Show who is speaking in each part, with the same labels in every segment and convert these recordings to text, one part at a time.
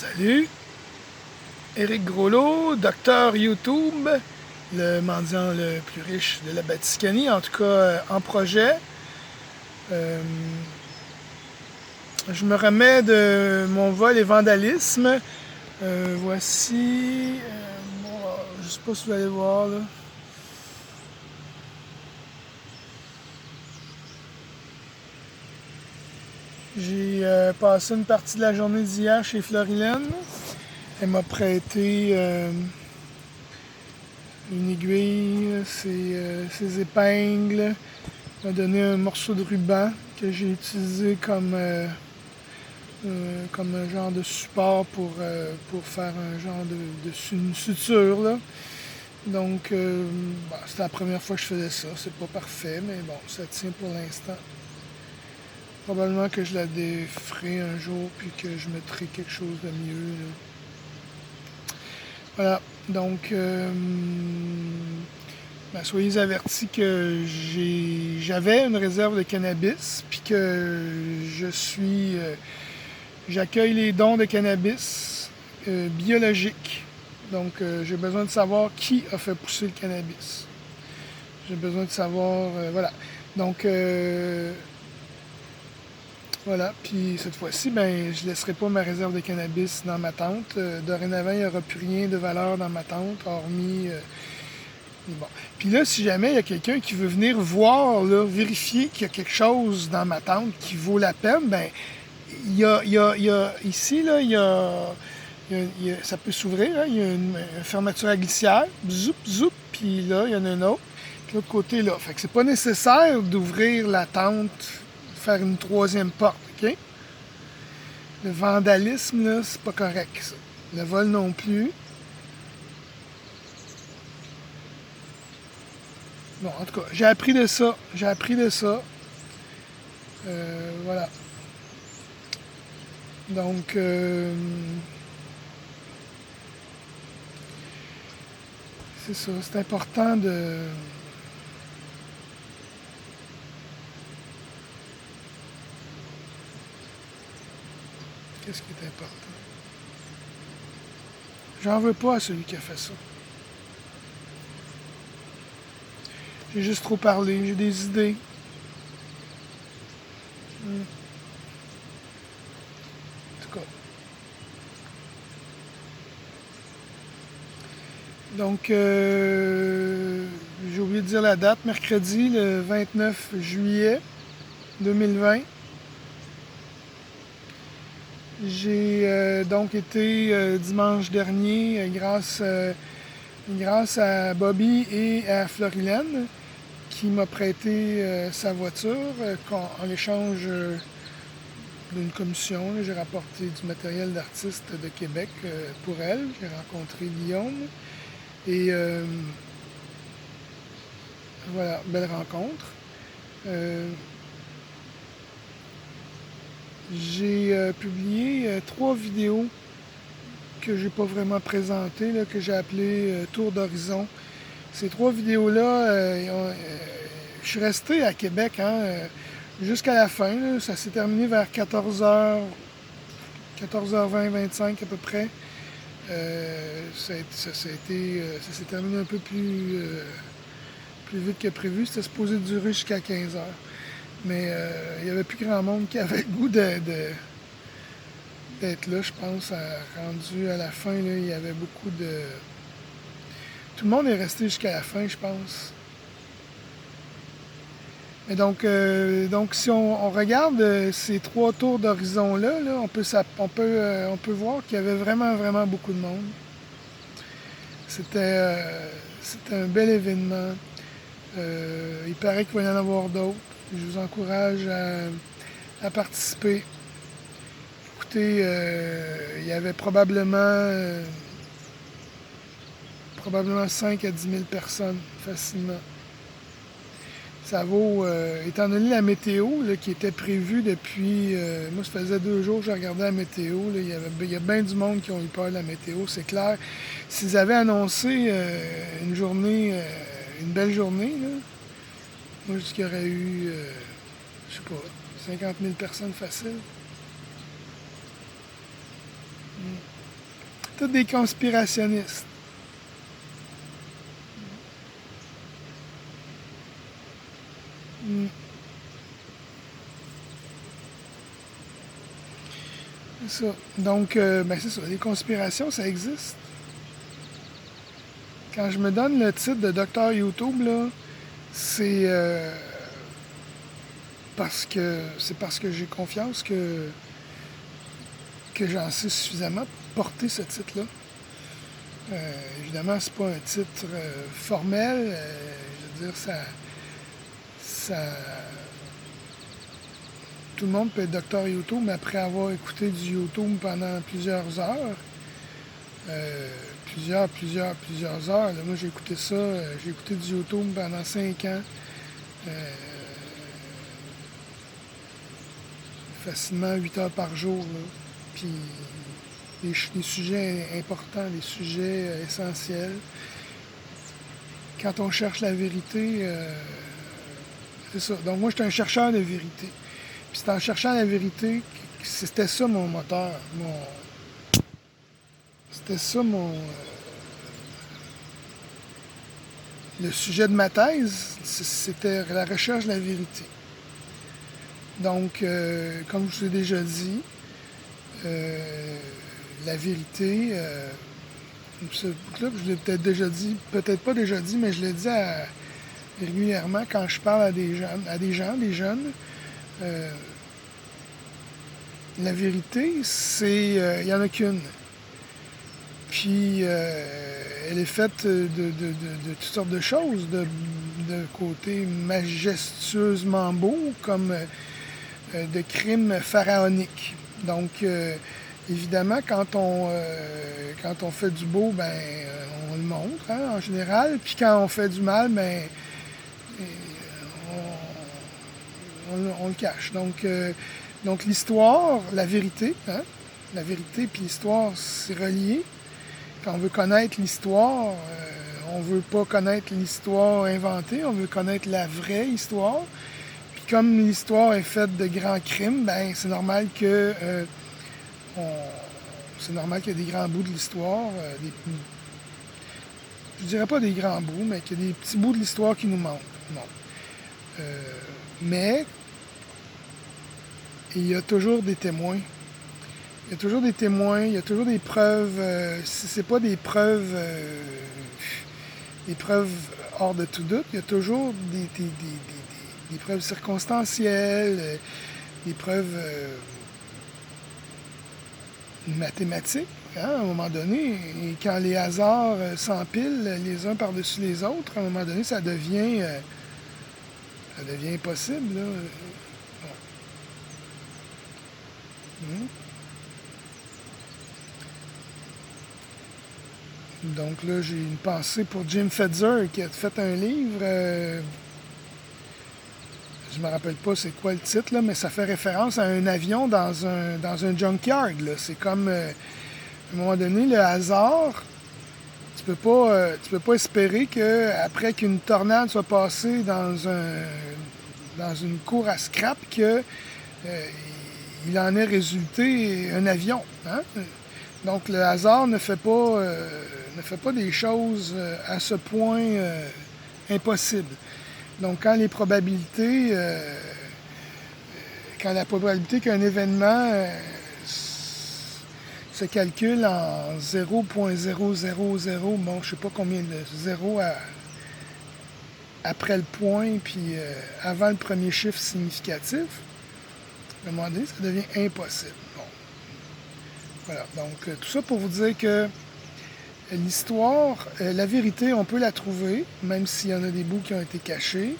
Speaker 1: Salut, Éric Groslot, docteur YouTube, le mendiant le plus riche de la Batiscanie, en tout cas en projet. Euh, je me remets de mon vol et vandalisme. Voici, bon, je sais pas si vous allez voir là. J'ai passé une partie de la journée d'hier chez Florilène. Elle m'a prêté une aiguille, ses épingles, m'a donné un morceau de ruban que j'ai utilisé comme un genre de support pour faire un genre une suture. Là. Donc, c'était la première fois que je faisais ça. C'est pas parfait, mais bon, ça tient pour l'instant. Probablement que je la déferai un jour puis que je mettrai quelque chose de mieux. Là. Voilà. Donc, soyez avertis que j'avais une réserve de cannabis, puis que j'accueille les dons de cannabis biologiques. Donc, j'ai besoin de savoir qui a fait pousser le cannabis. J'ai besoin de savoir, voilà. Donc, voilà. Puis cette fois-ci, je ne laisserai pas ma réserve de cannabis dans ma tente. Dorénavant, il n'y aura plus rien de valeur dans ma tente, hormis bon. Puis là, si jamais il y a quelqu'un qui veut venir voir, là, vérifier qu'il y a quelque chose dans ma tente qui vaut la peine, ici, là, ça peut s'ouvrir, hein, il y a une fermeture à glissière, zoup, zoup, puis là, il y en a un autre. Puis l'autre côté, là. Fait que c'est pas nécessaire d'ouvrir la tente, de faire une troisième porte, OK? Le vandalisme, là, c'est pas correct, ça. Le vol non plus. Bon, en tout cas, j'ai appris de ça. Voilà. Donc, c'est ça. C'est important de... Qu'est-ce qui est important? J'en veux pas à celui qui a fait ça. J'ai juste trop parlé. J'ai des idées. En tout cas. Donc, j'ai oublié de dire la date. Mercredi, le 29 juillet 2020. J'ai donc été dimanche dernier grâce à Bobby et à Florilène qui m'a prêté sa voiture en échange d'une commission. J'ai rapporté du matériel d'artiste de Québec pour elle. J'ai rencontré Guillaume et voilà, belle rencontre. J'ai publié 3 vidéos que j'ai pas vraiment présentées, là, que j'ai appelées Tour d'horizon. Ces 3 vidéos-là, je suis resté à Québec jusqu'à la fin. Là. Ça s'est terminé vers 14h, 14h20, 25 à peu près. Ça s'est terminé un peu plus vite que prévu. C'était supposé durer jusqu'à 15h. Mais il n'y avait plus grand monde qui avait le goût d'être là, je pense. Rendu à la fin, là, il y avait beaucoup de... Tout le monde est resté jusqu'à la fin, je pense. Et donc si on regarde ces 3 tours d'horizon-là, là, on peut voir qu'il y avait vraiment, vraiment beaucoup de monde. C'était un bel événement. Il paraît qu'il va y en avoir d'autres. Je vous encourage à participer. Écoutez, il y avait probablement 5 à 10 000 personnes, facilement. Ça vaut, étant donné la météo là, qui était prévue depuis, moi ça faisait 2 jours que je regardais la météo, là, il y a bien du monde qui ont eu peur de la météo, c'est clair. S'ils avaient annoncé une journée, une belle journée, là, moi je dis qu'il y aurait eu, je sais pas, 50 000 personnes faciles. Tous des conspirationnistes. Mm. C'est ça. Donc, ben c'est ça. Les conspirations, ça existe. Quand je me donne le titre de docteur YouTube, là, c'est parce que j'ai confiance que j'en sais suffisamment pour porter ce titre-là. Évidemment, c'est pas un titre formel. Je veux dire, ça, tout le monde peut être docteur YouTube, mais après avoir écouté du YouTube pendant plusieurs heures, plusieurs heures. Là, moi, j'ai écouté ça, j'ai écouté du YouTube pendant 5 ans. Euh, Facilement 8 heures par jour. Là. Puis les sujets importants, les sujets essentiels. Quand on cherche la vérité, c'est ça. Donc moi, j'étais un chercheur de vérité. Puis c'est en cherchant la vérité, c'était ça mon moteur. C'était ça le sujet de ma thèse, c'était la recherche de la vérité. Donc, comme je vous ai déjà dit, la vérité, ce bout-là, je l'ai peut-être déjà dit, peut-être pas déjà dit, mais je l'ai dit régulièrement quand je parle des jeunes. La vérité, c'est, il n'y en a qu'une. Puis, elle est faite de toutes sortes de choses, de côté majestueusement beau, comme de crimes pharaoniques. Donc, évidemment, quand on fait du beau, ben, on le montre, hein, en général. Puis quand on fait du mal, ben, on le cache. Donc l'histoire, la vérité, hein, la vérité puis l'histoire, c'est relié. Quand on veut connaître l'histoire, on ne veut pas connaître l'histoire inventée, on veut connaître la vraie histoire. Puis comme l'histoire est faite de grands crimes, ben c'est normal que c'est normal qu'il y ait des grands bouts de l'histoire, je dirais pas des grands bouts, mais qu'il y a des petits bouts de l'histoire qui nous manquent. Bon. Mais il y a toujours des témoins. Il y a toujours des témoins, il y a toujours des preuves. Si c'est pas des preuves hors de tout doute, il y a toujours des preuves circonstancielles, des preuves mathématiques. Hein, à un moment donné, et quand les hasards s'empilent les uns par-dessus les autres, à un moment donné, ça devient impossible. Là. Bon. Donc là, j'ai une pensée pour Jim Fetzer qui a fait un livre. Je me rappelle pas c'est quoi le titre, là, mais ça fait référence à un avion dans un junkyard. Là. C'est comme, à un moment donné, le hasard, tu peux pas espérer qu'après qu'une tornade soit passée dans une cour à scrap, qu'il en ait résulté un avion. Hein? Donc le hasard ne fait pas des choses à ce point impossibles. Donc quand la probabilité qu'un événement se calcule en 0,000, bon, je sais pas combien de zéros après le point, puis avant le premier chiffre significatif, à un moment donné, ça devient impossible. Bon. Voilà, donc tout ça pour vous dire que l'histoire, la vérité, on peut la trouver, même s'il y en a des bouts qui ont été cachés.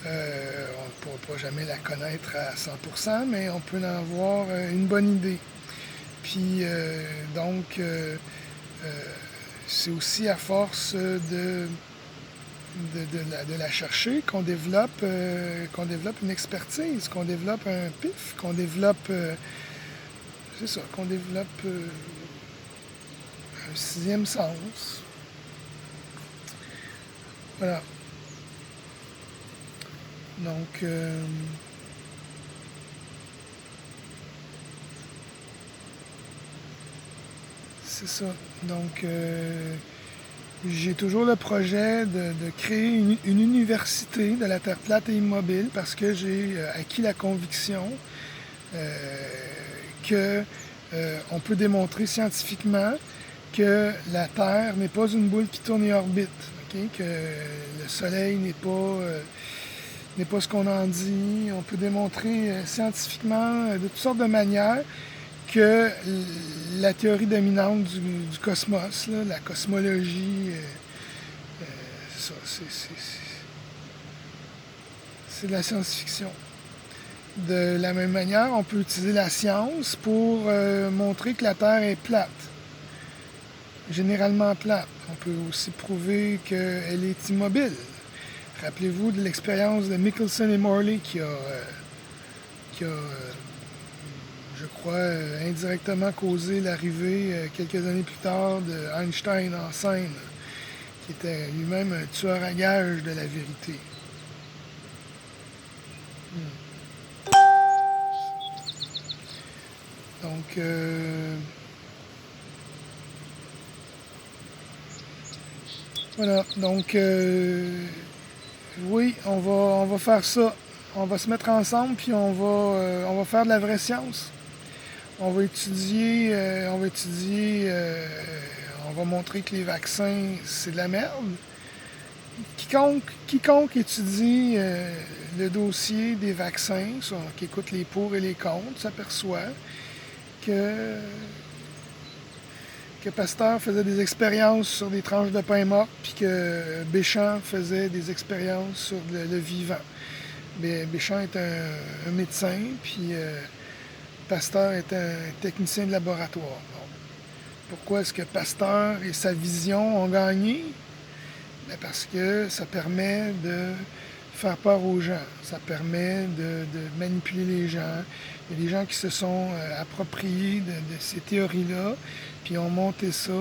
Speaker 1: On ne pourra pas jamais la connaître à 100%, mais on peut en avoir une bonne idée. Puis, c'est aussi à force de la chercher qu'on développe une expertise, qu'on développe un pif, qu'on développe... c'est ça, qu'on développe un sixième sens. Voilà. Donc, c'est ça. Donc, j'ai toujours le projet de créer une université de la Terre plate et immobile parce que j'ai acquis la conviction que on peut démontrer scientifiquement que la Terre n'est pas une boule qui tourne et orbite, okay? Que le Soleil n'est pas ce qu'on en dit. On peut démontrer scientifiquement de toutes sortes de manières que la théorie dominante du cosmos, là, la cosmologie, c'est de la science-fiction. De la même manière, on peut utiliser la science pour montrer que la Terre est plate, généralement plate. On peut aussi prouver qu'elle est immobile. Rappelez-vous de l'expérience de Michelson et Morley qui a je crois, indirectement causé l'arrivée, quelques années plus tard, de Einstein en scène, qui était lui-même un tueur à gages de la vérité. Donc, voilà. Donc, oui, on va faire ça. On va se mettre ensemble, puis on va faire de la vraie science. On va étudier, on va montrer que les vaccins, c'est de la merde. Quiconque étudie le dossier des vaccins, qui écoute les pour et les contre, s'aperçoit que Pasteur faisait des expériences sur des tranches de pain mort, puis que Béchamp faisait des expériences sur le vivant. Béchamp est un médecin, puis Pasteur est un technicien de laboratoire. Bon. Pourquoi est-ce que Pasteur et sa vision ont gagné? Bien parce que ça permet de faire peur aux gens, ça permet de manipuler les gens. Il y a des gens qui se sont appropriés de ces théories-là, puis ont monté ça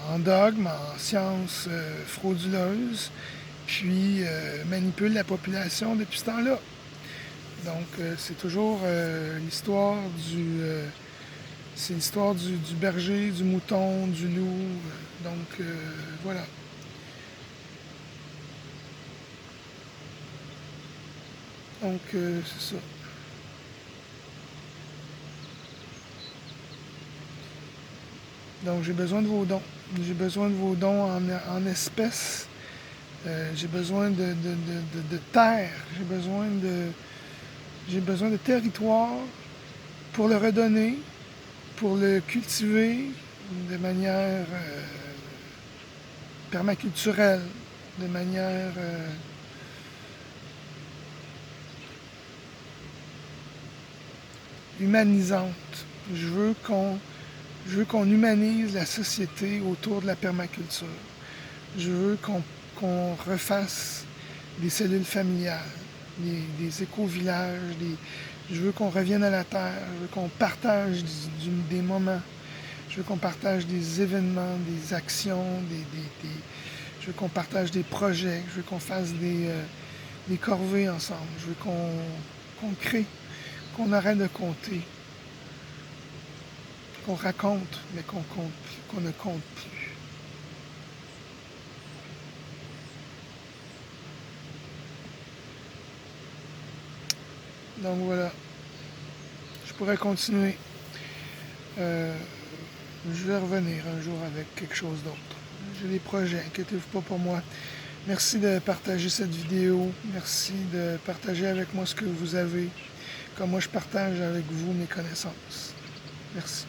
Speaker 1: en dogme, en science frauduleuse, puis manipulent la population depuis ce temps-là. Donc, c'est toujours l'histoire c'est l'histoire du berger, du mouton, du loup. Donc, voilà. Donc, c'est ça. Donc, j'ai besoin de vos dons. J'ai besoin de vos dons en espèces. J'ai besoin de terre. J'ai besoin de territoire pour le redonner, pour le cultiver de manière permaculturelle, de manière humanisante. Je veux qu'on humanise la société autour de la permaculture. Je veux qu'on refasse des cellules familiales, des éco-villages, je veux qu'on revienne à la terre, je veux qu'on partage des moments, je veux qu'on partage des événements, des actions, je veux qu'on partage des projets, je veux qu'on fasse des corvées ensemble, je veux qu'on crée, qu'on arrête de compter, qu'on raconte, mais qu'on ne compte plus. Donc voilà, je pourrais continuer. Je vais revenir un jour avec quelque chose d'autre. J'ai des projets, inquiétez-vous pas pour moi. Merci de partager cette vidéo. Merci de partager avec moi ce que vous avez, comme moi je partage avec vous mes connaissances. Merci.